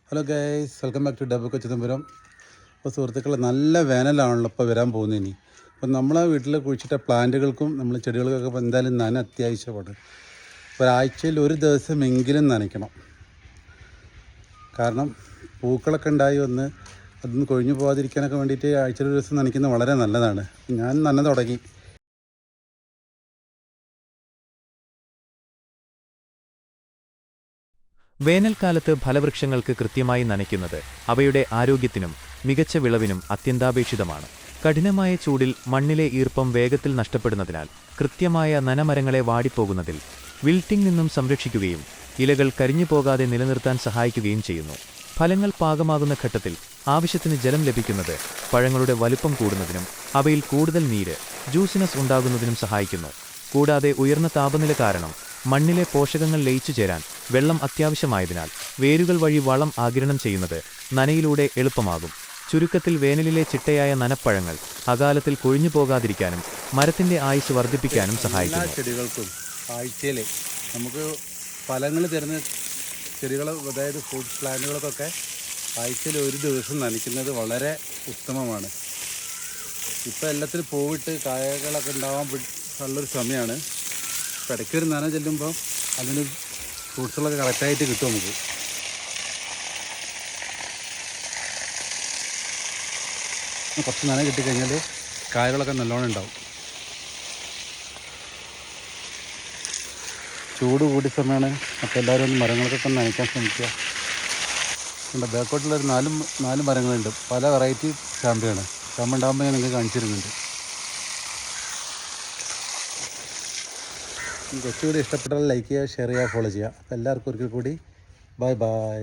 Hello guys, welcome back to dub Kochuthampuram. അപ്പോൾ സുഹൃത്തുക്കളെ, നല്ല വേനലാണല്ലോ ഇപ്പോൾ വരാൻ പോകുന്നത്. ഇനി അപ്പോൾ നമ്മളെ വീട്ടിൽ കുഴിച്ചിട്ട പ്ലാന്റുകൾക്കും നമ്മൾ ചെടികൾക്കൊക്കെ ഇപ്പോൾ എന്തായാലും നന അത്യാവശ്യമാണ്. ഒരാഴ്ചയിൽ ഒരു ദിവസമെങ്കിലും നനയ്ക്കണം. കാരണം പൂക്കളൊക്കെ ഉണ്ടായി വന്ന് അതൊന്ന് കൊഴിഞ്ഞു പോകാതിരിക്കാനൊക്കെ വേണ്ടിയിട്ട് ആഴ്ചയിൽ ഒരു ദിവസം നനയ്ക്കുന്നത് വളരെ നല്ലതാണ്. ഞാൻ നന തുടങ്ങി. വേനൽക്കാലത്ത് ഫലവൃക്ഷങ്ങൾക്ക് കൃത്യമായി നനയ്ക്കുന്നത് അവയുടെ ആരോഗ്യത്തിനും മികച്ച വിളവിനും അത്യന്താപേക്ഷിതമാണ്. കഠിനമായ ചൂടിൽ മണ്ണിലെ ഈർപ്പം വേഗത്തിൽ നഷ്ടപ്പെടുന്നതിനാൽ കൃത്യമായ നനമരങ്ങളെ വാടിപ്പോകുന്നതിൽ വിൽറ്റിംഗ് നിന്നും സംരക്ഷിക്കുകയും ഇലകൾ കരിഞ്ഞു പോകാതെ നിലനിർത്താൻ സഹായിക്കുകയും ചെയ്യുന്നു. ഫലങ്ങൾ പാകമാകുന്ന ഘട്ടത്തിൽ ആവശ്യത്തിന് ജലം ലഭിക്കുന്നത് പഴങ്ങളുടെ വലുപ്പം കൂടുന്നതിനും അവയിൽ കൂടുതൽ നീര്, ജ്യൂസിനസ് ഉണ്ടാകുന്നതിനും സഹായിക്കുന്നു. കൂടാതെ ഉയർന്ന താപനില കാരണം മണ്ണിലെ പോഷകങ്ങൾ ലയിച്ചു ചേരാൻ വെള്ളം അത്യാവശ്യമായതിനാൽ വേരുകൾ വഴി വളം ആഗിരണം ചെയ്യുന്നത് നനയിലൂടെ എളുപ്പമാകും. ചുരുക്കത്തിൽ, വേനലിലെ ചിട്ടയായ നനപ്പഴങ്ങൾ അകാലത്തിൽ കൊഴിഞ്ഞു പോകാതിരിക്കാനും മരത്തിന്റെ ആയുസ് വർദ്ധിപ്പിക്കാനും സഹായിക്കുന്നു. എല്ലാ ചെടികൾക്കും ആഴ്ചയിൽ നമുക്ക് ഫലങ്ങൾ തരുന്ന ചെടികൾ, അതായത് ഫ്രൂട്ട്സ് പ്ലാന്റുകൾക്കൊക്കെ ആഴ്ചയിൽ ഒരു ദിവസം നനയ്ക്കുന്നത് വളരെ ഉത്തമമാണ്. ഇപ്പോൾ എല്ലാത്തിനും പൂവിട്ട് കായകളൊക്കെ ഉണ്ടാവാൻ ഉള്ളൊരു സമയമാണ്. അപ്പോൾ ഇടയ്ക്കൊരു നന ചെല്ലുമ്പോൾ അതിന് ഫ്രൂട്ട്സുകളൊക്കെ കറക്റ്റായിട്ട് കിട്ടും നമുക്ക്. കുറച്ച് നന കിട്ടിക്കഴിഞ്ഞാൽ കായകളൊക്കെ നല്ലോണം ഉണ്ടാവും. ചൂട് കൂടിയ സമയമാണ്. അപ്പോൾ എല്ലാവരും ഒന്ന് മരങ്ങൾക്കൊക്കെ നനയ്ക്കാൻ ശ്രമിക്കുക. ഉണ്ട്, ബാക്കോട്ടിലൊരു നാല് മരങ്ങളുണ്ട്. പല വെറൈറ്റി ചാമ്പയാണ്. ചാമ്പ ഉണ്ടാകുമ്പോൾ ഞാൻ നിങ്ങൾക്ക് കാണിച്ചു തരുന്നുണ്ട്. കൊച്ചുകൂടി ഇഷ്ടപ്പെട്ടാൽ ലൈക്ക് ചെയ്യുക, ഷെയർ ചെയ്യുക, ഫോളോ ചെയ്യുക. അപ്പോൾ എല്ലാവർക്കും ഒരിക്കൽ കൂടി ബൈ ബൈ.